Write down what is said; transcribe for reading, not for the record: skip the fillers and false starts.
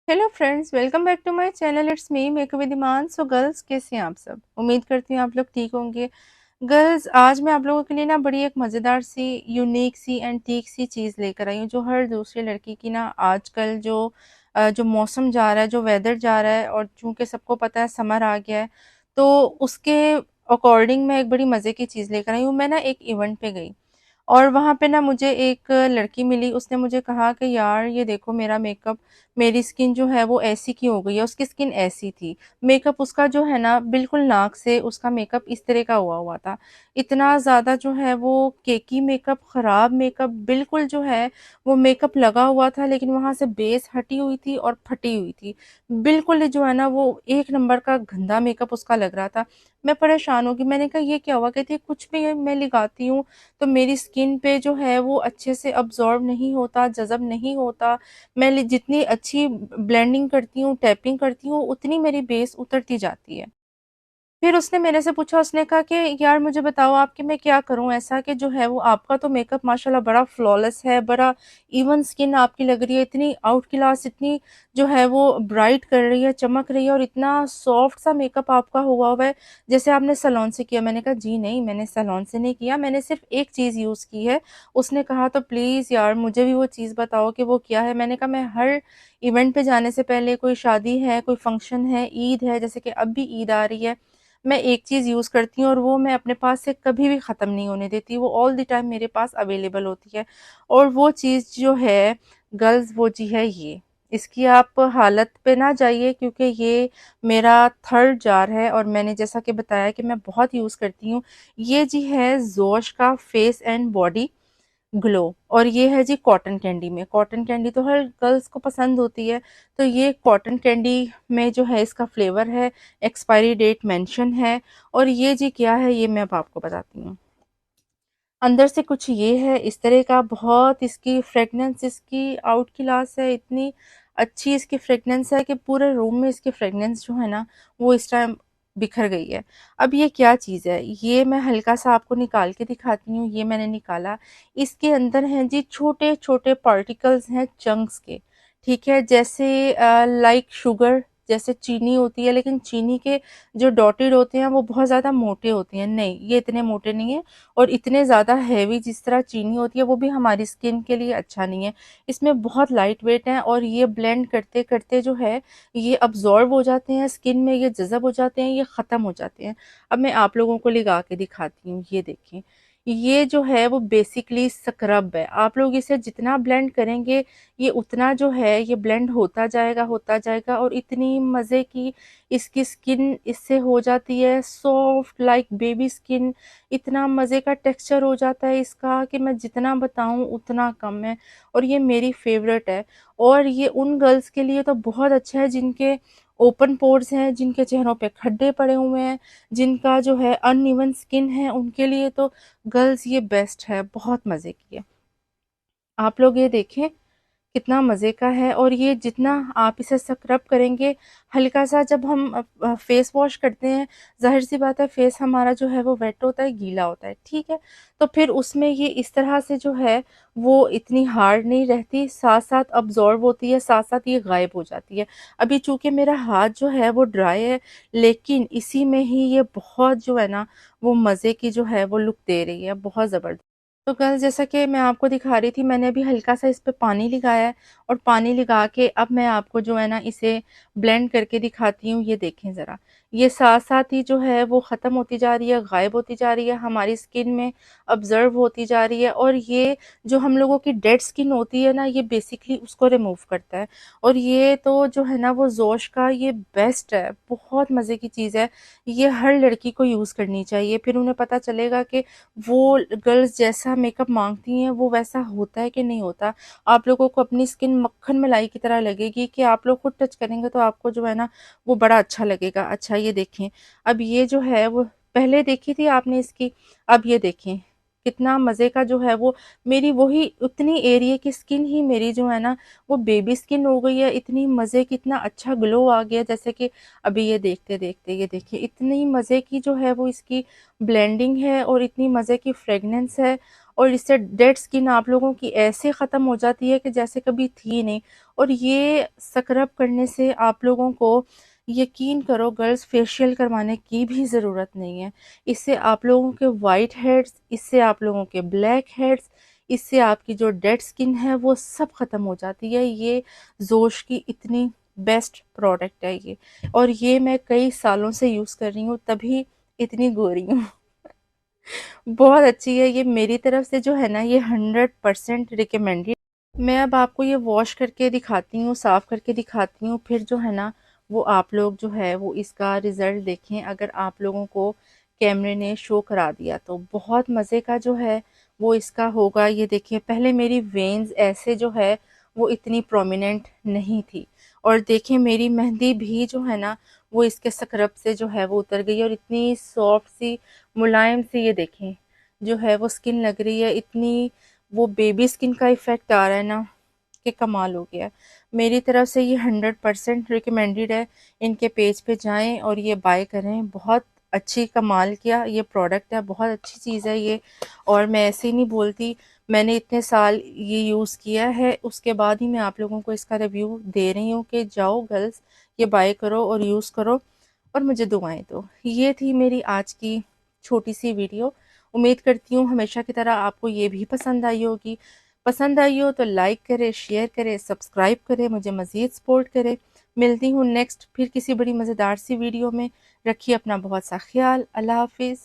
Hello friends, welcome back to my channel. It's me makeup with Iman. So girls, कैसे हैं आप सब? उम्मीद करती हूँ आप लोग ठीक होंगे। गर्ल्स, आज मैं आप लोगों के लिए ना बड़ी एक मज़ेदार सी, यूनिक सी, एंटीक सी चीज़ लेकर आई हूँ, जो हर दूसरी लड़की की ना आजकल जो मौसम जा रहा है, जो वेदर जा रहा है, और चूंकि सबको पता है समर आ गया है, तो उसके अकॉर्डिंग मैं एक बड़ी मज़े की चीज़ लेकर आई हूँ। मैं ना एक इवेंट पे गई और वहाँ पे ना मुझे एक लड़की मिली। उसने मुझे कहा कि यार ये देखो मेरा मेकअप, मेरी स्किन जो है वो ऐसी क्यों हो गई है। उसकी स्किन ऐसी थी, मेकअप उसका जो है ना बिल्कुल नाक से उसका मेकअप इस तरह का हुआ हुआ था। इतना ज़्यादा जो है वो केकी मेकअप, ख़राब मेकअप, बिल्कुल जो है वो मेकअप लगा हुआ था, लेकिन वहाँ से बेस हटी हुई थी और फटी हुई थी। बिल्कुल जो है ना वो एक नंबर का गंदा मेकअप उसका लग रहा था। मैं परेशान हो गई। मैंने कहा ये क्या हुआ? कहती है कुछ भी मैं लगाती हूँ तो मेरी स्किन पे जो है वो अच्छे से अब्जॉर्ब नहीं होता, जज़ब नहीं होता। मैं जितनी अच्छी ब्लेंडिंग करती हूँ, टैपिंग करती हूँ, उतनी मेरी बेस उतरती जाती है। फिर उसने मेरे से पूछा, उसने कहा कि यार मुझे बताओ आप कि मैं क्या करूं ऐसा कि जो है वो आपका तो मेकअप माशाल्लाह बड़ा फ्लॉलेस है, बड़ा इवन स्किन आपकी लग रही है, इतनी आउट क्लास, इतनी जो है वो ब्राइट कर रही है, चमक रही है, और इतना सॉफ्ट सा मेकअप आपका हुआ हुआ है जैसे आपने सैलून से किया। मैंने कहा जी नहीं, मैंने सैलून से नहीं किया, मैंने सिर्फ एक चीज़ यूज़ की है। उसने कहा तो प्लीज़ यार मुझे भी वो चीज़ बताओ कि वो क्या है। मैंने कहा मैं हर इवेंट पे जाने से पहले, कोई शादी है, कोई फंक्शन है, ईद है, जैसे कि अब भी ईद आ रही है, मैं एक चीज़ यूज़ करती हूँ और वो मैं अपने पास से कभी भी ख़त्म नहीं होने देती। वो ऑल द टाइम मेरे पास अवेलेबल होती है, और वो चीज़ जो है गर्ल्स, वो जी है ये। इसकी आप हालत पे ना जाइए, क्योंकि ये मेरा थर्ड जार है और मैंने जैसा कि बताया कि मैं बहुत यूज़ करती हूँ। ये जी है जोश का फेस एंड बॉडी ग्लो, और ये है जी कॉटन कैंडी में। कॉटन कैंडी तो हर गर्ल्स को पसंद होती है, तो ये कॉटन कैंडी में जो है इसका फ्लेवर है, एक्सपायरी डेट मेंशन है। और ये जी क्या है ये मैं अब आपको बताती हूँ। अंदर से कुछ ये है इस तरह का, बहुत इसकी फ्रेगनेंस, इसकी आउट क्लास है, इतनी अच्छी इसकी फ्रेगनेंस है कि पूरे रूम में इसकी फ्रेगनेंस जो है ना वो इस टाइम बिखर गई है। अब ये क्या चीज़ है, ये मैं हल्का सा आपको निकाल के दिखाती हूँ। ये मैंने निकाला, इसके अंदर हैं जी छोटे छोटे पार्टिकल्स हैं चंक्स के। ठीक है, जैसे लाइक शुगर, जैसे चीनी होती है, लेकिन चीनी के जो डॉटेड होते हैं वो बहुत ज़्यादा मोटे होते हैं। नहीं, ये इतने मोटे नहीं है, और इतने ज़्यादा हैवी जिस तरह चीनी होती है वो भी हमारी स्किन के लिए अच्छा नहीं है। इसमें बहुत लाइट वेट है, और ये ब्लेंड करते करते जो है ये अब्जॉर्ब हो जाते हैं स्किन में, ये जज़ब हो जाते हैं, ये ख़त्म हो जाते हैं। अब मैं आप लोगों को लगा के दिखाती हूँ। ये देखें, ये जो है वो बेसिकली स्क्रब है। आप लोग इसे जितना ब्लेंड करेंगे ये उतना जो है ये ब्लेंड होता जाएगा, होता जाएगा, और इतनी मज़े की इसकी स्किन इससे हो जाती है सॉफ्ट लाइक बेबी स्किन। इतना मज़े का टेक्सचर हो जाता है इसका कि मैं जितना बताऊँ उतना कम है, और ये मेरी फेवरेट है। और ये उन गर्ल्स के लिए तो बहुत अच्छा है जिनके ओपन पोर्स हैं, जिनके चेहरों पे खड्डे पड़े हुए हैं, जिनका जो है अनइवन स्किन है, उनके लिए तो गर्ल्स ये बेस्ट है, बहुत मज़े की है। आप लोग ये देखें कितना मज़े का है। और ये जितना आप इसे स्क्रब करेंगे, हल्का सा जब हम फेस वॉश करते हैं, ज़ाहिर सी बात है फेस हमारा जो है वो वेट होता है, गीला होता है, ठीक है। तो फिर उसमें ये इस तरह से जो है वो इतनी हार्ड नहीं रहती, साथ साथ अब्जॉर्ब होती है, साथ साथ ये गायब हो जाती है। अभी चूंकि मेरा हाथ जो है वो ड्राई है, लेकिन इसी में ही ये बहुत जो है ना वो मज़े की जो है वो लुक दे रही है, बहुत ज़बरदस्त। तो कल जैसा कि मैं आपको दिखा रही थी, मैंने अभी हल्का सा इस पे पानी लगाया है, और पानी लगा के अब मैं आपको जो है ना इसे ब्लेंड करके दिखाती हूँ। ये देखें ज़रा, ये साथ साथ ही जो है वो ख़त्म होती जा रही है, गायब होती जा रही है, हमारी स्किन में ऑब्जर्व होती जा रही है। और ये जो हम लोगों की डेड स्किन होती है ना, ये बेसिकली उसको रिमूव करता है। और ये तो जो है ना वो जोश का ये बेस्ट है, बहुत मज़े की चीज़ है। ये हर लड़की को यूज़ करनी चाहिए, फिर उन्हें पता चलेगा कि वो गर्ल्स जैसा मेकअप मांगती हैं वो वैसा होता है कि नहीं होता। आप लोगों को अपनी स्किन मक्खन मलाई की तरह लगेगी कि आप लोग खुद टच करेंगे तो आपको जो है ना वो बड़ा अच्छा लगेगा। अच्छा ये देखें, अब ये जो है वो पहले देखी थी आपने इसकी, अब ये देखें कितना मज़े का जो है वो, मेरी वही उतनी एरिया की स्किन ही मेरी जो है ना वो बेबी स्किन हो गई है। इतनी मज़े की, इतना अच्छा ग्लो आ गया, जैसे कि अभी ये देखते देखते ये देखिए इतनी मज़े की जो है वो इसकी ब्लेंडिंग है, और इतनी मज़े की फ्रेगनेंस है। और इससे डेड स्किन आप लोगों की ऐसे ख़त्म हो जाती है कि जैसे कभी थी नहीं। और ये स्क्रब करने से आप लोगों को, यकीन करो गर्ल्स, फेशियल करवाने की भी ज़रूरत नहीं है। इससे आप लोगों के वाइट हेड्स, इससे आप लोगों के ब्लैक हेड्स, इससे आपकी जो डेड स्किन है वो सब ख़त्म हो जाती है। ये जोश की इतनी बेस्ट प्रोडक्ट है ये, और ये मैं कई सालों से यूज़ कर रही हूँ, तभी इतनी गोरी हूँ। बहुत अच्छी है ये, मेरी तरफ से जो है ना ये 100% रिकमेंडेड। मैं अब आपको ये वॉश करके दिखाती हूँ, साफ़ करके दिखाती हूँ, फिर जो है ना वो आप लोग जो है वो इसका रिज़ल्ट देखें। अगर आप लोगों को कैमरे ने शो करा दिया तो बहुत मज़े का जो है वो इसका होगा। ये देखिए, पहले मेरी वेन्स ऐसे जो है वो इतनी प्रोमिनेंट नहीं थी, और देखिए मेरी मेहंदी भी जो है ना वो इसके स्क्रब से जो है वो उतर गई, और इतनी सॉफ्ट सी, मुलायम सी, ये देखें जो है वो स्किन लग रही है। इतनी वो बेबी स्किन का इफ़ेक्ट आ रहा है ना कि कमाल हो गया। मेरी तरफ से ये 100% रिकमेंडेड है। इनके पेज पे जाएं और ये बाय करें। बहुत अच्छी, कमाल किया ये प्रोडक्ट है, बहुत अच्छी चीज़ है ये। और मैं ऐसे ही नहीं बोलती, मैंने इतने साल ये यूज़ किया है, उसके बाद ही मैं आप लोगों को इसका रिव्यू दे रही हूँ कि जाओ गर्ल्स ये बाय करो और यूज़ करो और मुझे दुआएं दो। ये थी मेरी आज की छोटी सी वीडियो। उम्मीद करती हूँ हमेशा की तरह आपको ये भी पसंद आई होगी। पसंद आई हो तो लाइक करें, शेयर करें, सब्सक्राइब करें, मुझे मज़ीद सपोर्ट करें। मिलती हूँ नेक्स्ट फिर किसी बड़ी मज़ेदार सी वीडियो में। रखिए अपना बहुत सा ख्याल। अल्लाह हाफिज़।